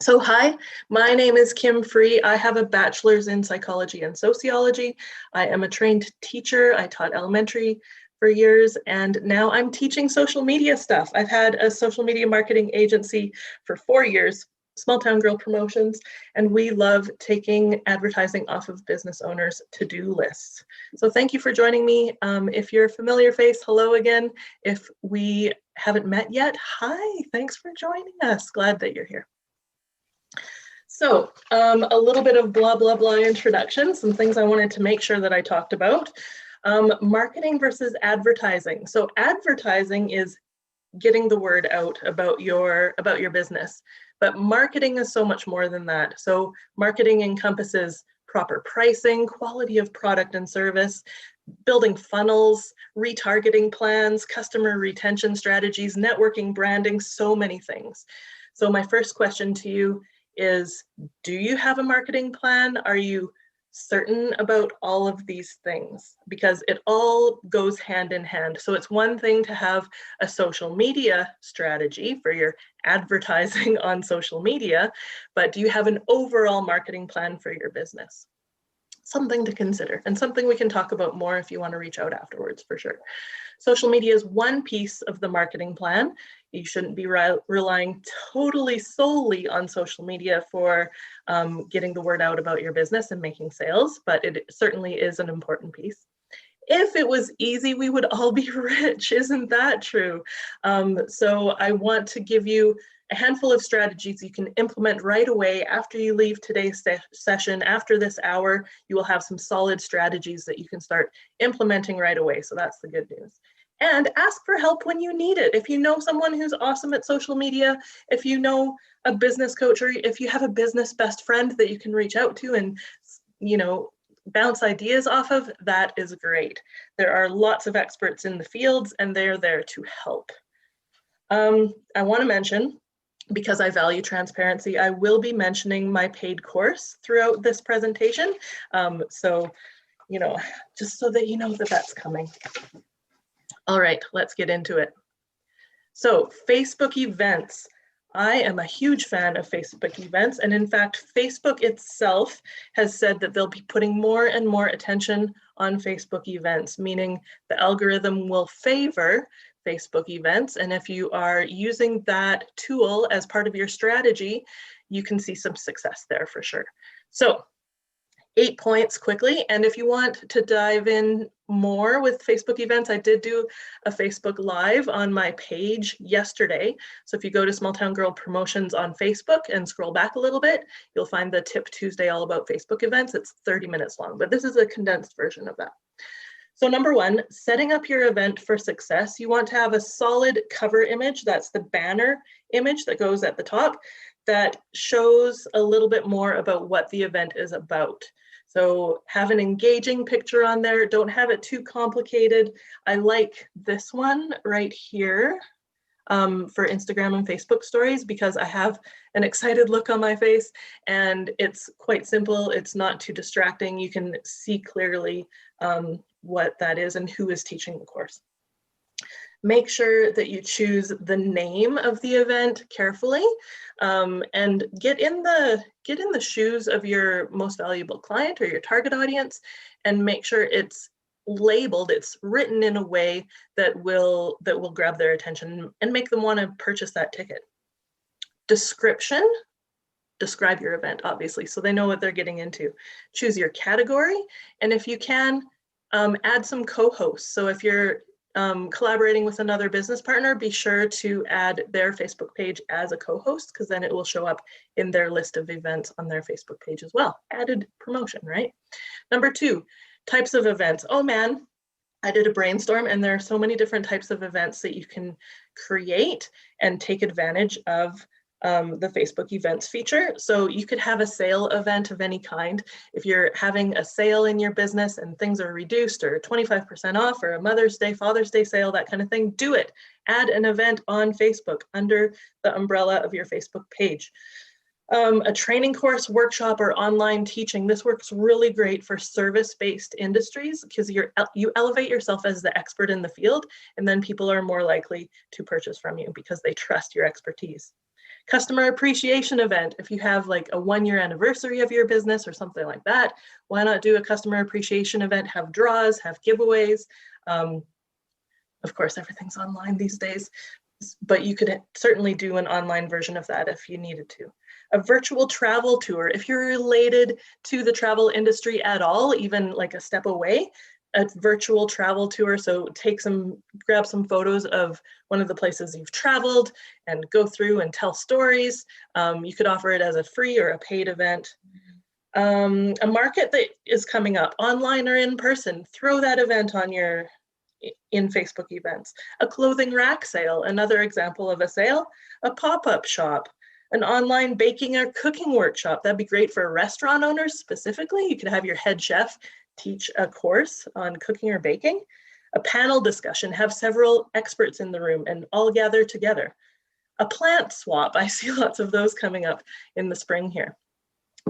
So hi, my name is Kim Free. I have a bachelor's in psychology and sociology. I am a trained teacher. I taught elementary for years, and now I'm teaching social media stuff. I've had a social media marketing agency for 4 years, Small Town Girl Promotions, and we love taking advertising off of business owners' to-do lists. So thank you for joining me. If you're a familiar face, hello again. If we haven't met yet, hi, thanks for joining us. Glad that you're here. So a little bit of blah, blah, blah introduction, some things I wanted to make sure that I talked about. Marketing versus advertising. So advertising is getting the word out about your business, but marketing is so much more than that. So marketing encompasses proper pricing, quality of product and service, building funnels, retargeting plans, customer retention strategies, networking, branding, so many things. So my first question to you is, do you have a marketing plan? Are you certain about all of these things? Because it all goes hand in hand. So it's one thing to have a social media strategy for your advertising on social media, but do you have an overall marketing plan for your business? Something to consider, and something we can talk about more if you want to reach out afterwards, for sure. Social media is one piece of the marketing plan. You shouldn't be relying totally solely on social media for getting the word out about your business and making sales, but it certainly is an important piece. If it was easy, we would all be rich. Isn't that true? So I want to give you a handful of strategies you can implement right away after you leave today's session. After this hour, you will have some solid strategies that you can start implementing right away. So that's the good news. And ask for help when you need it. If you know someone who's awesome at social media, if you know a business coach, or if you have a business best friend that you can reach out to and, bounce ideas off of, that is great. There are lots of experts in the fields and they're there to help. I want to mention, because I value transparency, I will be mentioning my paid course throughout this presentation. So, just so that you know that that's coming. All right, let's get into it. So Facebook events. I am a huge fan of Facebook events. And in fact, Facebook itself has said that they'll be putting more and more attention on Facebook events, meaning the algorithm will favor Facebook events. And if you are using that tool as part of your strategy, you can see some success there for sure. So 8 points quickly. And if you want to dive in more with Facebook events, I did do a Facebook Live on my page yesterday. So if you go to Small Town Girl Promotions on Facebook and scroll back a little bit, you'll find the Tip Tuesday all about Facebook events. It's 30 minutes long, but this is a condensed version of that. So number one, setting up your event for success. You want to have a solid cover image. That's the banner image that goes at the top that shows a little bit more about what the event is about. So have an engaging picture on there. Don't have it too complicated. I like this one right here for Instagram and Facebook stories because I have an excited look on my face and it's quite simple. It's not too distracting. You can see clearly what that is and who is teaching the course. Make sure that you choose the name of the event carefully and get in the shoes of your most valuable client or your target audience and make sure it's labeled, it's written in a way that will grab their attention and make them want to purchase that ticket. Description. Describe your event, obviously, so they know what they're getting into. Choose your category, and if you can, add some co-hosts. So if you're collaborating with another business partner, be sure to add their Facebook page as a co-host because then it will show up in their list of events on their Facebook page as well. Added promotion, right? Number two, types of events. Oh man, I did a brainstorm and there are so many different types of events that you can create and take advantage of the Facebook events feature. So you could have a sale event of any kind. If you're having a sale in your business and things are reduced or 25% off or a Mother's Day, Father's Day sale, that kind of thing, do it. Add an event on Facebook under the umbrella of your Facebook page. A training course, workshop, or online teaching. This works really great for service-based industries because you elevate yourself as the expert in the field, and then people are more likely to purchase from you because they trust your expertise. Customer appreciation event. If you have like a 1-year anniversary of your business or something like that, why not do a customer appreciation event, have draws, have giveaways. Of course, everything's online these days, but you could certainly do an online version of that if you needed to. A virtual travel tour. If you're related to the travel industry at all, even like a step away, a virtual travel tour. So grab some photos of one of the places you've traveled and go through and tell stories. You could offer it as a free or a paid event. A market that is coming up, online or in person, throw that event on in Facebook events. A clothing rack sale, another example of a sale. A pop-up shop, an online baking or cooking workshop. That'd be great for restaurant owners specifically. You could have your head chef teach a course on cooking or baking. A panel discussion, have several experts in the room and all gather together. A plant swap, I see lots of those coming up in the spring here.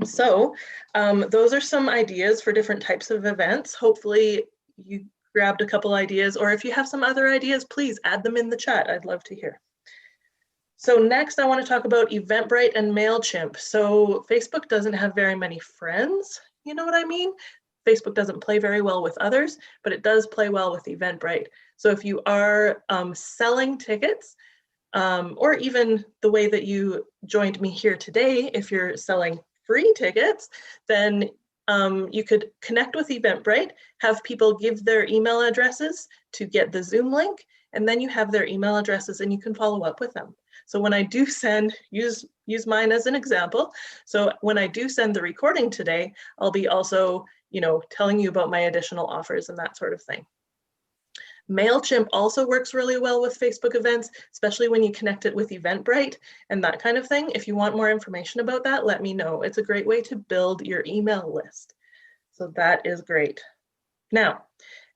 So those are some ideas for different types of events. Hopefully you grabbed a couple ideas, or if you have some other ideas, please add them in the chat. I'd love to hear. So next I want to talk about Eventbrite and MailChimp. So Facebook doesn't have very many friends, you know what I mean? Facebook doesn't play very well with others, but it does play well with Eventbrite. So if you are selling tickets, or even the way that you joined me here today, if you're selling free tickets, then you could connect with Eventbrite, have people give their email addresses to get the Zoom link, and then you have their email addresses and you can follow up with them. So when I do send, use mine as an example. So when I do send the recording today, I'll be also, telling you about my additional offers and that sort of thing. MailChimp also works really well with Facebook events, especially when you connect it with Eventbrite and that kind of thing. If you want more information about that, let me know. It's a great way to build your email list. So that is great. Now,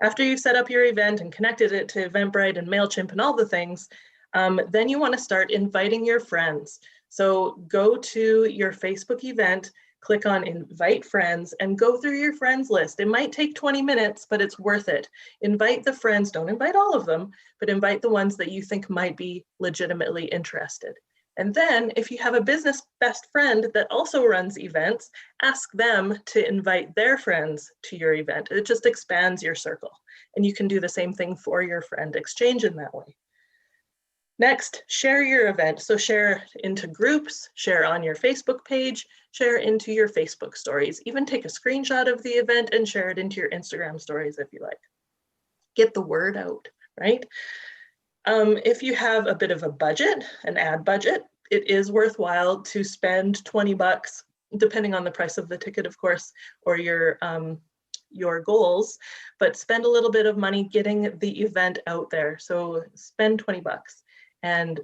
after you've set up your event and connected it to Eventbrite and MailChimp and all the things, then you want to start inviting your friends. So go to your Facebook event, click on invite friends and go through your friends list. It might take 20 minutes, but it's worth it. Invite the friends, don't invite all of them, but invite the ones that you think might be legitimately interested. And then if you have a business best friend that also runs events, ask them to invite their friends to your event. It just expands your circle. And you can do the same thing for your friend, exchange in that way. Next, share your event. So share into groups, share on your Facebook page, share into your Facebook stories, even take a screenshot of the event and share it into your Instagram stories if you like. Get the word out, right? If you have a bit of a budget, an ad budget, it is worthwhile to spend 20 bucks, depending on the price of the ticket, of course, or your goals, but spend a little bit of money getting the event out there. So spend 20 bucks. And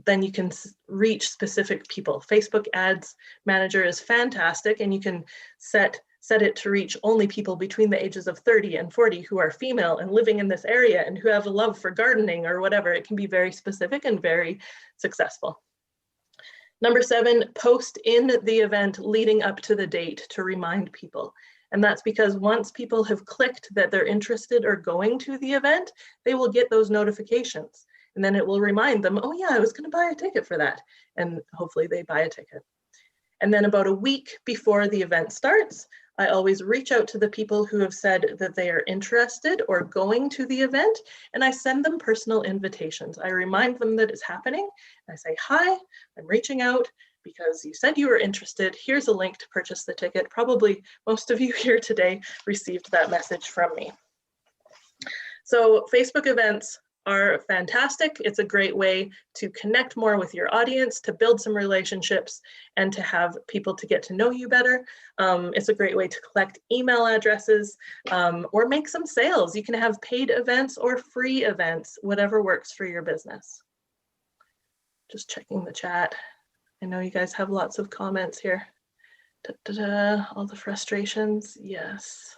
then you can reach specific people. Facebook Ads Manager is fantastic, and you can set it to reach only people between the ages of 30 and 40 who are female and living in this area and who have a love for gardening or whatever. It can be very specific and very successful. Number 7, post in the event leading up to the date to remind people. And that's because once people have clicked that they're interested or going to the event, they will get those notifications. And then it will remind them, oh yeah, I was going to buy a ticket for that. And hopefully they buy a ticket. And then about a week before the event starts, I always reach out to the people who have said that they are interested or going to the event, and I send them personal invitations. I remind them that it's happening. I say, hi, I'm reaching out because you said you were interested. Here's a link to purchase the ticket. Probably most of you here today received that message from me. So Facebook events are fantastic. It's a great way to connect more with your audience, to build some relationships, and to have people to get to know you better. It's a great way to collect email addresses or make some sales. You can have paid events or free events, whatever works for your business. Just checking the chat. I know you guys have lots of comments here. All the frustrations, yes.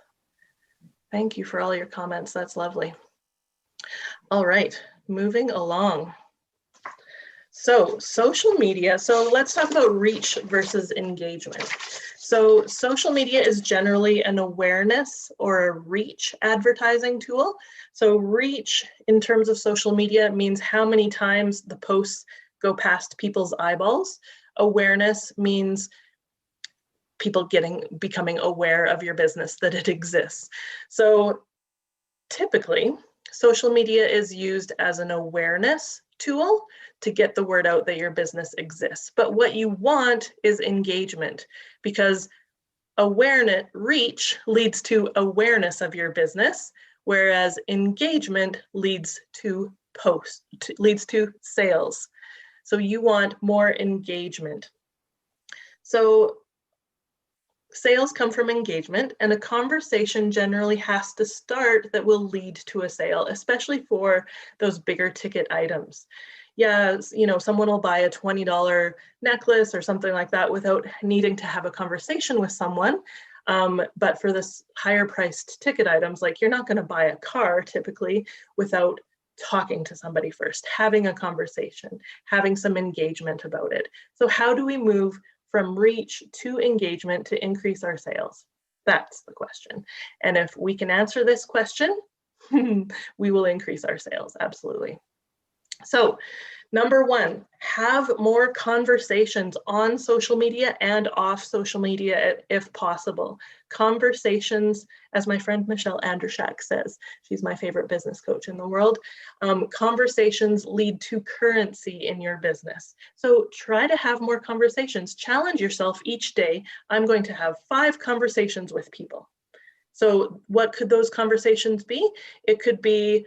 Thank you for all your comments, that's lovely. All right, moving along. So social media, so let's talk about reach versus engagement. So social media is generally an awareness or a reach advertising tool. So reach in terms of social media means how many times the posts go past people's eyeballs. Awareness means people becoming aware of your business, that it exists. So typically, social media is used as an awareness tool to get the word out that your business exists. But what you want is engagement, because reach leads to awareness of your business, whereas engagement leads to sales. So you want more engagement. So sales come from engagement, and a conversation generally has to start that will lead to a sale, especially for those bigger ticket items. Yeah, someone will buy a $20 necklace or something like that without needing to have a conversation with someone. But for this higher priced ticket items, like you're not going to buy a car typically without talking to somebody first, having a conversation, having some engagement about it. So how do we move from reach to engagement to increase our sales? That's the question. And if we can answer this question, we will increase our sales, absolutely. So number one, have more conversations on social media and off social media if possible. Conversations, as my friend Michelle Andrushak says, she's my favorite business coach in the world, conversations lead to currency in your business. So try to have more conversations. Challenge yourself each day. I'm going to have 5 conversations with people. So what could those conversations be? It could be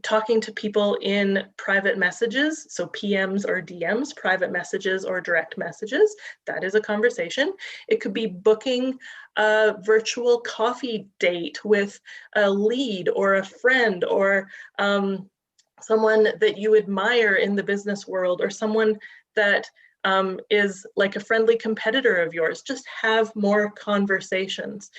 talking to people in private messages, so PMs or DMs, private messages or direct messages. That is a conversation. It could be booking a virtual coffee date with a lead or a friend or someone that you admire in the business world, or someone that is like a friendly competitor of yours. Just have more conversations.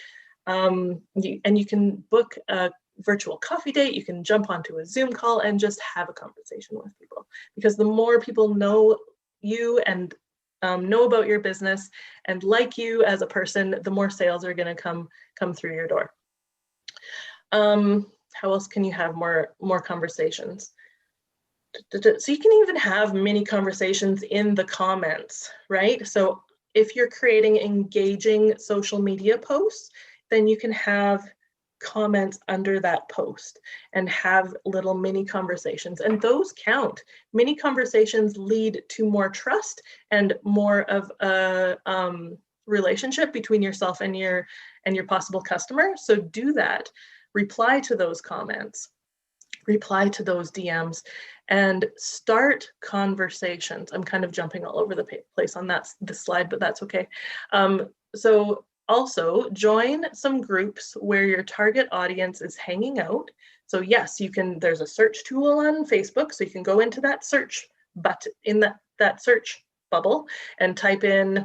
And you can book a virtual coffee date, you can jump onto a Zoom call and just have a conversation with people, because the more people know you and know about your business and like you as a person, the more sales are going to come through your door. How else can you have more conversations? So you can even have mini conversations in the comments, right? So if you're creating engaging social media posts, then you can have comments under that post and have little mini conversations, and those count. Mini conversations lead to more trust and more of a relationship between yourself and your possible customer. So do that. Reply to those comments, reply to those DMs, and start conversations. I'm kind of jumping all over the place on this slide, but that's okay. So also join some groups where your target audience is hanging out. So yes, you can, there's a search tool on Facebook, so you can go into that search button in that search bubble and type in,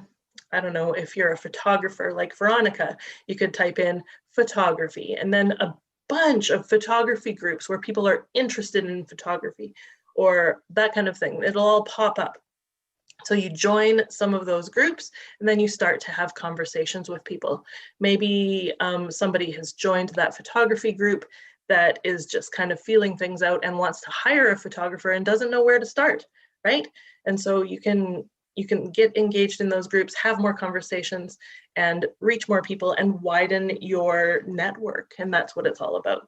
I don't know, if you're a photographer like Veronica, you could type in photography, and then a bunch of photography groups where people are interested in photography or that kind of thing. It'll all pop up. So you join some of those groups, and then you start to have conversations with people. Maybe somebody has joined that photography group that is just kind of feeling things out and wants to hire a photographer and doesn't know where to start, right? And so you can get engaged in those groups, have more conversations, and reach more people and widen your network. And that's what it's all about.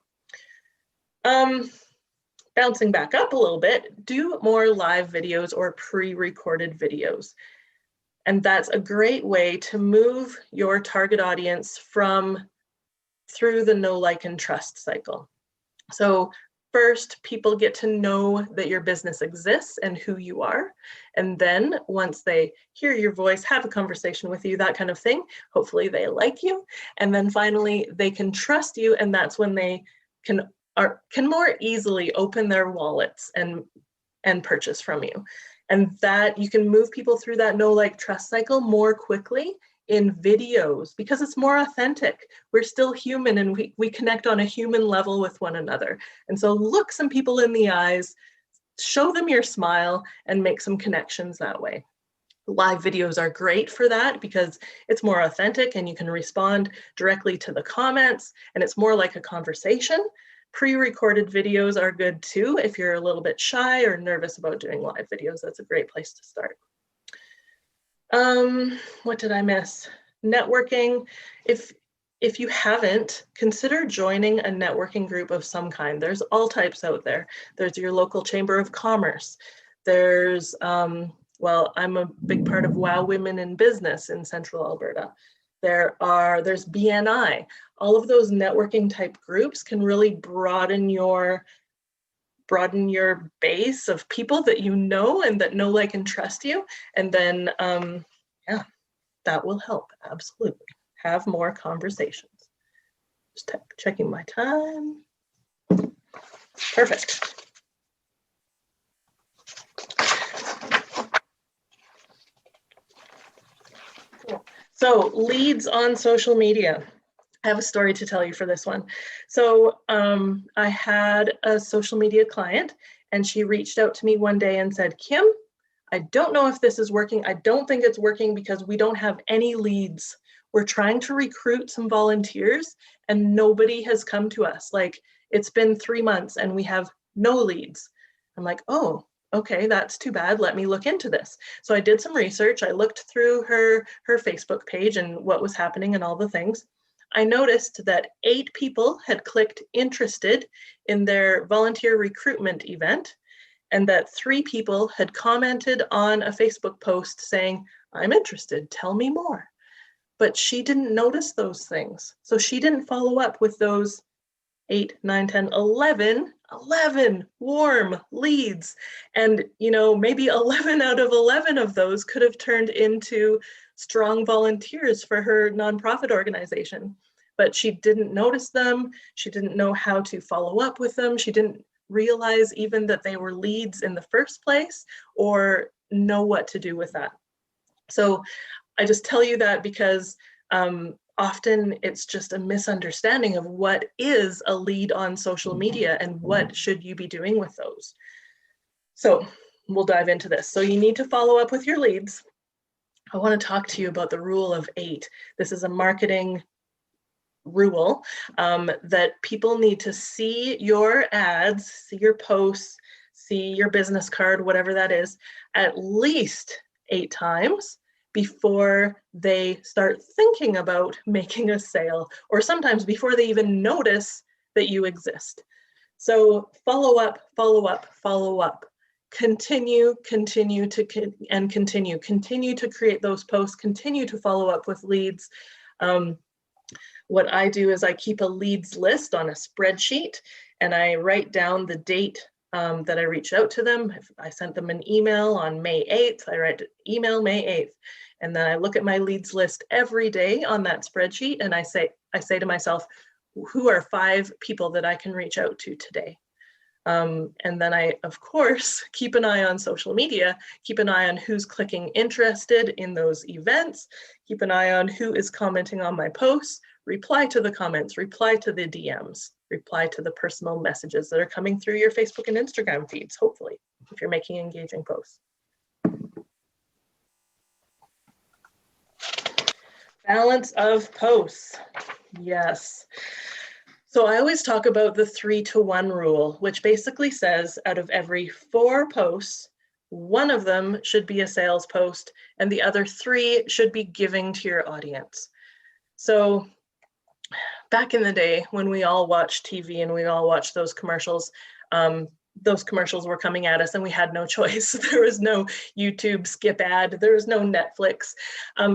Bouncing back up a little bit, do more live videos or pre-recorded videos. And that's a great way to move your target audience through the know, like, and trust cycle. So first, people get to know that your business exists and who you are. And then once they hear your voice, have a conversation with you, that kind of thing, hopefully they like you. And then finally, they can trust you. And that's when they can more easily open their wallets and purchase from you. And that you can move people through that know, like, trust cycle more quickly in videos because it's more authentic. We're still human, and we connect on a human level with one another. And so look some people in the eyes, show them your smile, and make some connections that way. Live videos are great for that because it's more authentic and you can respond directly to the comments, and it's more like a conversation Pre-recorded videos are good too. If you're a little bit shy or nervous about doing live videos, that's a great place to start. What did I miss? Networking. If you haven't, consider joining a networking group of some kind. There's all types out there. There's your local Chamber of Commerce. There's, well, I'm a big part of WOW Women in Business in Central Alberta. There's BNI. All of those networking type groups can really broaden your base of people that you know and that know, like, and trust you. And then, yeah, that will help, absolutely. Have more conversations. Just checking my time. Perfect. Cool. So leads on social media. I have a story to tell you for this one. So I had a social media client, and she reached out to me one day and said, Kim, I don't know if this is working. I don't think it's working because we don't have any leads. We're trying to recruit some volunteers and nobody has come to us. Like, it's been 3 months and we have no leads. I'm like, oh, okay, that's too bad. Let me look into this. So I did some research. I looked through her Facebook page and what was happening and all the things. I noticed that 8 people had clicked interested in their volunteer recruitment event, and that 3 people had commented on a Facebook post saying, I'm interested, tell me more. But she didn't notice those things. So she didn't follow up with those 8, 9, 10, 11 warm leads. And, you know, maybe 11 out of 11 of those could have turned into strong volunteers for her nonprofit organization. But she didn't notice them. She didn't know how to follow up with them. She didn't realize even that they were leads in the first place or know what to do with that. So I just tell you that because often it's just a misunderstanding of what is a lead on social media and what should you be doing with those. So we'll dive into this. So you need to follow up with your leads. I want to talk to you about the rule of 8. This is a marketing rule that people need to see your ads, see your posts, see your business card, whatever that is, at least 8 times before they start thinking about making a sale, or sometimes before they even notice that you exist. So follow up, follow up, follow up. Continue to create those posts, continue to follow up with leads. What I do is I keep a leads list on a spreadsheet, and I write down the date that I reached out to them. If I sent them an email on May 8th, I write email May 8th. And then I look at my leads list every day on that spreadsheet, and I say to myself, who are 5 people that I can reach out to today? And then I, of course, keep an eye on social media, keep an eye on who's clicking interested in those events, keep an eye on who is commenting on my posts, reply to the comments, reply to the DMs, reply to the personal messages that are coming through your Facebook and Instagram feeds, hopefully, if you're making engaging posts. Balance of posts. Yes. So I always talk about the 3-to-1 rule, which basically says out of every 4 posts, 1 of them should be a sales post and the other 3 should be giving to your audience. So back in the day when we all watched TV and we all watched those commercials were coming at us and we had no choice. There was no YouTube skip ad, there was no Netflix.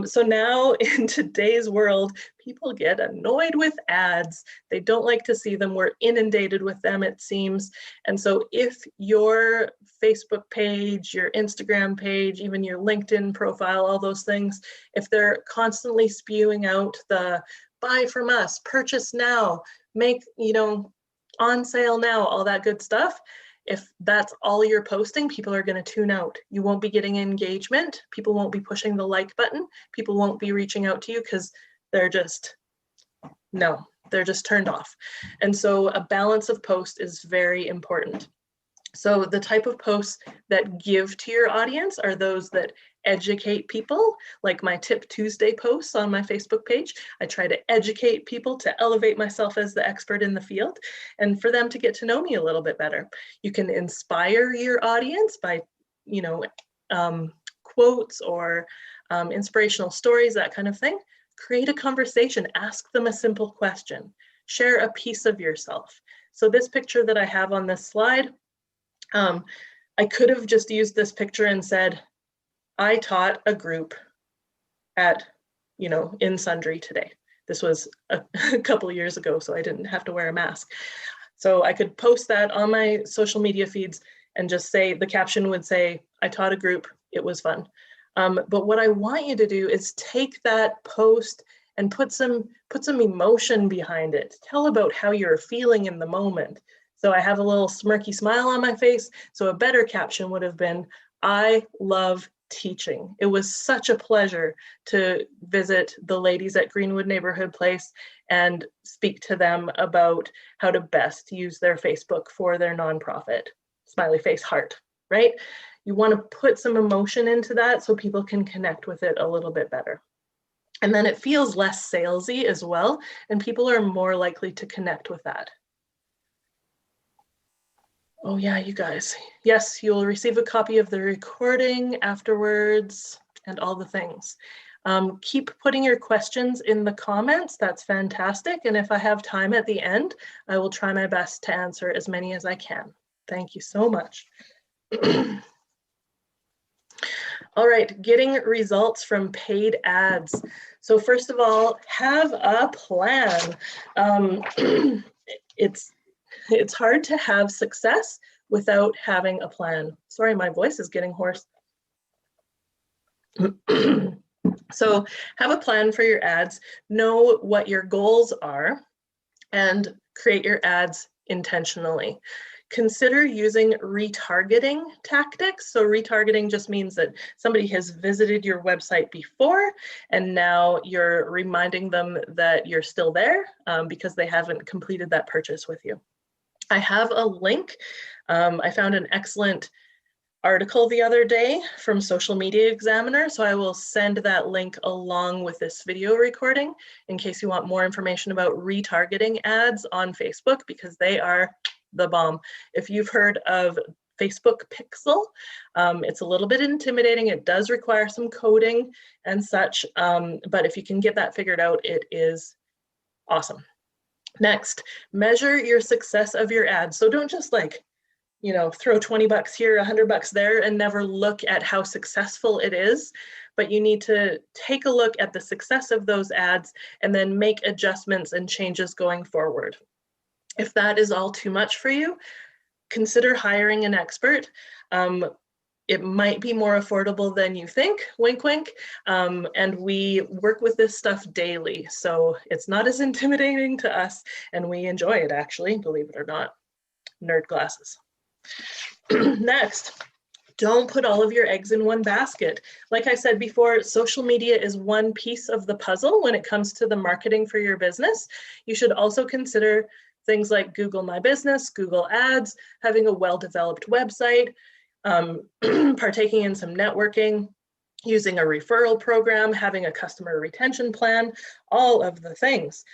So now in today's world, people get annoyed with ads. They don't like to see them. We're inundated with them, it seems. And so if your Facebook page, your Instagram page, even your LinkedIn profile, all those things, if they're constantly spewing out the buy from us, purchase now, make, on sale now, all that good stuff, if that's all you're posting, people are going to tune out. You won't be getting engagement. People won't be pushing the like button. People won't be reaching out to you because they're just turned off. And so a balance of posts is very important. So the type of posts that give to your audience are those that educate people, like my Tip Tuesday posts on my Facebook page. I try to educate people to elevate myself as the expert in the field and for them to get to know me a little bit better. You can inspire your audience by, you know, quotes or inspirational stories, that kind of thing. Create a conversation, ask them a simple question, share a piece of yourself. So this picture that I have on this slide, I could have just used this picture and said, I taught a group at, you know, in Sundry today. This was a couple years ago, so I didn't have to wear a mask. So I could post that on my social media feeds and just say, the caption would say, I taught a group, it was fun. But what I want you to do is take that post and put some emotion behind it. Tell about how you're feeling in the moment. So I have a little smirky smile on my face. So a better caption would have been, I love teaching. It was such a pleasure to visit the ladies at Greenwood Neighborhood Place and speak to them about how to best use their Facebook for their nonprofit. Smiley face heart, right? You want to put some emotion into that so people can connect with it a little bit better. And then it feels less salesy as well, and people are more likely to connect with that. Oh yeah, you guys. Yes, you'll receive a copy of the recording afterwards and all the things. Keep putting your questions in the comments. That's fantastic. And if I have time at the end, I will try my best to answer as many as I can. Thank you so much. All right, getting results from paid ads. So first of all, have a plan. It's hard to have success without having a plan. Sorry, my voice is getting hoarse. So have a plan for your ads, know what your goals are, and create your ads intentionally. Consider using retargeting tactics. So retargeting just means that somebody has visited your website before and now you're reminding them that you're still there because they haven't completed that purchase with you. I have a link. I found an excellent article the other day from Social Media Examiner, so I will send that link along with this video recording in case you want more information about retargeting ads on Facebook, because they are the bomb. If you've heard of Facebook Pixel, it's a little bit intimidating. It does require some coding and such, but if you can get that figured out, it is awesome. Next, measure your success of your ads. So don't just like, you know, throw 20 bucks here, 100 bucks there, and never look at how successful it is. But you need to take a look at the success of those ads and then make adjustments and changes going forward. If that is all too much for you, consider hiring an expert. It might be more affordable than you think, wink, wink. And we work with this stuff daily, so it's not as intimidating to us, and we enjoy it actually, believe it or not. Nerd glasses. Next, don't put all of your eggs in one basket. Like I said before, social media is one piece of the puzzle when it comes to the marketing for your business. You should also consider things like Google My Business, Google Ads, having a well-developed website, partaking in some networking, using a referral program, having a customer retention plan, all of the things.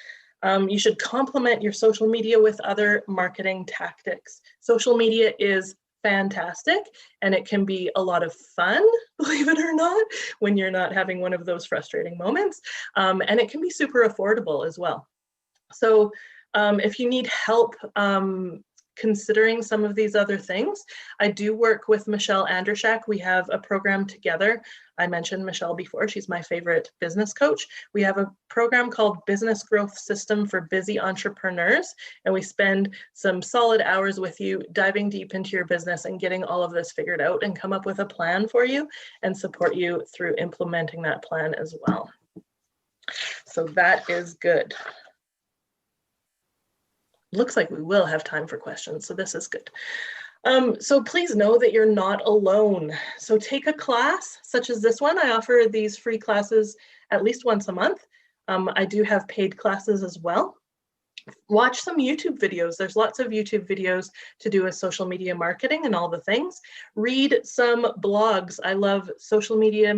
You should complement your social media with other marketing tactics. Social media is fantastic and it can be a lot of fun, believe it or not, when you're not having one of those frustrating moments. And it can be super affordable as well. So if you need help considering some of these other things, I do work with Michelle Andershak. We have a program together. I mentioned Michelle before. She's my favorite business coach. We have a program called Business Growth System for Busy Entrepreneurs, and we spend some solid hours with you diving deep into your business and getting all of this figured out and come up with a plan for you and support you through implementing that plan as well. So that is good. Looks like we will have time for questions, so this is good. So please know that you're not alone. So take a class such as this one. I offer these free classes at least once a month. I do have paid classes as well. Watch some YouTube videos. There's lots of YouTube videos to do with social media marketing and all the things. Read some blogs. I love Social Media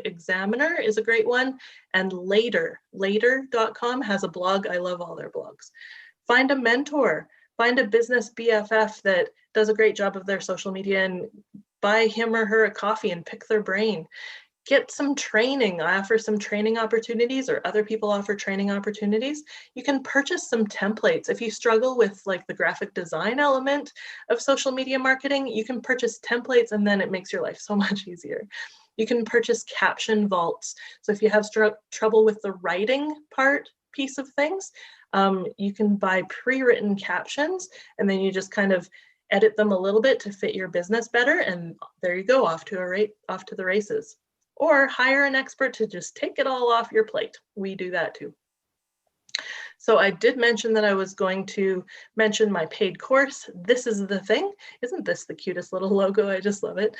Examiner is a great one. And Later.com has a blog. I love all their blogs. Find a mentor. Find a business BFF that does a great job of their social media and buy him or her a coffee and pick their brain. Get some training. I offer some training opportunities, or other people offer training opportunities. You can purchase some templates. If you struggle with like the graphic design element of social media marketing, you can purchase templates, and then it makes your life so much easier. You can purchase caption vaults. So if you have trouble with the writing piece of things, you can buy pre-written captions, and then you just kind of edit them a little bit to fit your business better, and there you go, off to the races. Or hire an expert to just take it all off your plate. We do that too. So I did mention that I was going to mention my paid course. This is the thing. Isn't this the cutest little logo? I just love it.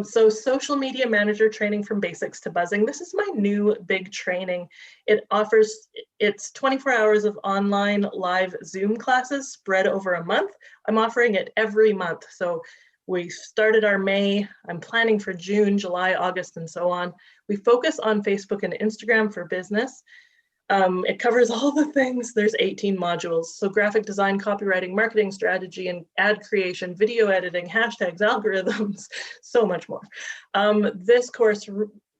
So Social Media Manager Training from Basics to Buzzing. This is my new big training. It's 24 hours of online live Zoom classes spread over a month. I'm offering it every month. So we started our May. I'm planning for June, July, August, and so on. We focus on Facebook and Instagram for business. It covers all the things. There's 18 modules. So graphic design, copywriting, marketing strategy, and ad creation, video editing, hashtags, algorithms, so much more. This course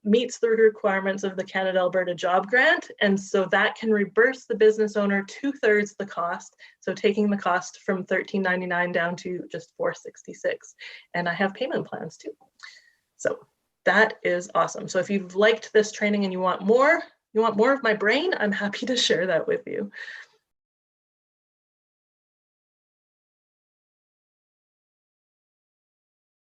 meets the requirements of the Canada-Alberta Job Grant, and so that can reimburse the business owner 2/3 the cost, so taking the cost from $13.99 down to just $4.66. And I have payment plans too. So that is awesome. So if you've liked this training and you want more of my brain, I'm happy to share that with you.